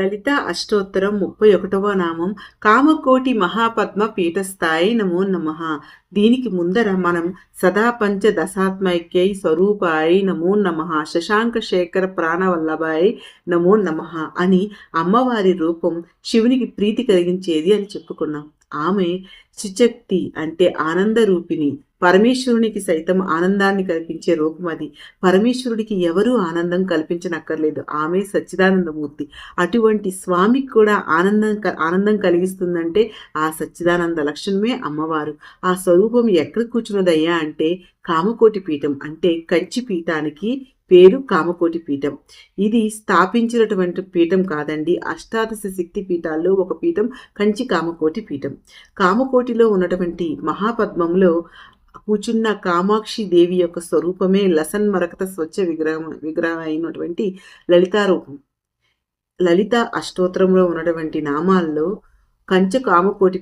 లలిత అష్టోత్తరం 31వ నామం కామకోటి మహాపద్మ పీఠస్థాయి నమో నమః. దీనికి ముందర మనం సదా పంచ దశాత్మైక్యై స్వరూపాయి నమో నమః, శశాంక శేఖర ప్రాణవల్లభాయి నమో నమః అని అమ్మవారి రూపం శివునికి ప్రీతి కలిగించేది అని చెప్పుకున్నాం. ఆమె సుశక్తి అంటే ఆనంద రూపిణి, పరమేశ్వరునికి సైతం ఆనందాన్ని కల్పించే రూపం అది. పరమేశ్వరుడికి ఎవరూ ఆనందం కల్పించనక్కర్లేదు, ఆమె సచ్చిదానందమూర్తి. అటువంటి స్వామికి కూడా ఆనందం కలిగిస్తుందంటే ఆ సచ్చిదానంద లక్షణమే అమ్మవారు. ఆ స్వరూపం ఎక్కడ కూర్చున్నదయ్యా అంటే కామకోటి పీఠం, అంటే కంచి పీఠానికి పేరు కామకోటి పీఠం. ఇది స్థాపించినటువంటి పీఠం కాదండి, అష్టాదశ శక్తి పీఠాల్లో ఒక పీఠం కంచి కామకోటి పీఠం. కామకోటిలో ఉన్నటువంటి మహాపద్మంలో కూర్చున్న కామాక్షి దేవి యొక్క స్వరూపమే లసన్మరకత స్వచ్ఛ విగ్రహం అయినటువంటి లలితారూపం. లలిత అష్టోత్తరంలో ఉన్నటువంటి నామాల్లో కంచ కామకోటి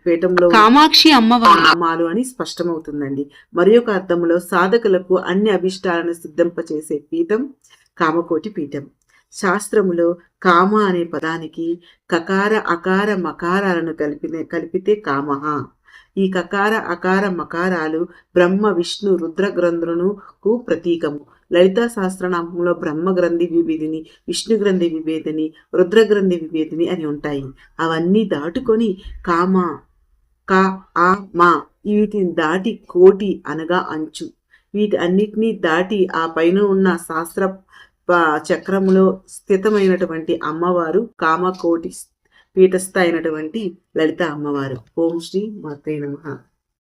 పీఠంలో కామాక్షి అమ్మవారి నామాలు అని స్పష్టమవుతుందండి. మరి ఒక అర్థంలో సాధకులకు అన్ని అభిష్టాలను సిద్ధింపచేసే పీఠం కామకోటి పీఠం. శాస్త్రములో కామ అనే పదానికి కకార అకార మకారాలను కలిపితే కామః. ఈ కకార అకార మకారాలు బ్రహ్మ విష్ణు రుద్ర గ్రంథులకు ప్రతీకము. లలితా సహస్రనామంలో బ్రహ్మ గ్రంథి విభేదిని, విష్ణు గ్రంథి విభేదిని, రుద్ర గ్రంథి విభేదిని అని ఉంటాయి. అవన్నీ దాటుకొని కామ క ఆ మా వీటిని దాటి కోటి అనగా అంచు, వీటి అన్నిటినీ దాటి ఆ పైన ఉన్న శాస్త్ర చక్రంలో స్థితమైనటువంటి అమ్మవారు కామకోటి పీఠస్థ అయినటువంటి లలిత అమ్మవారు. ఓం శ్రీ మాత్రే నమః.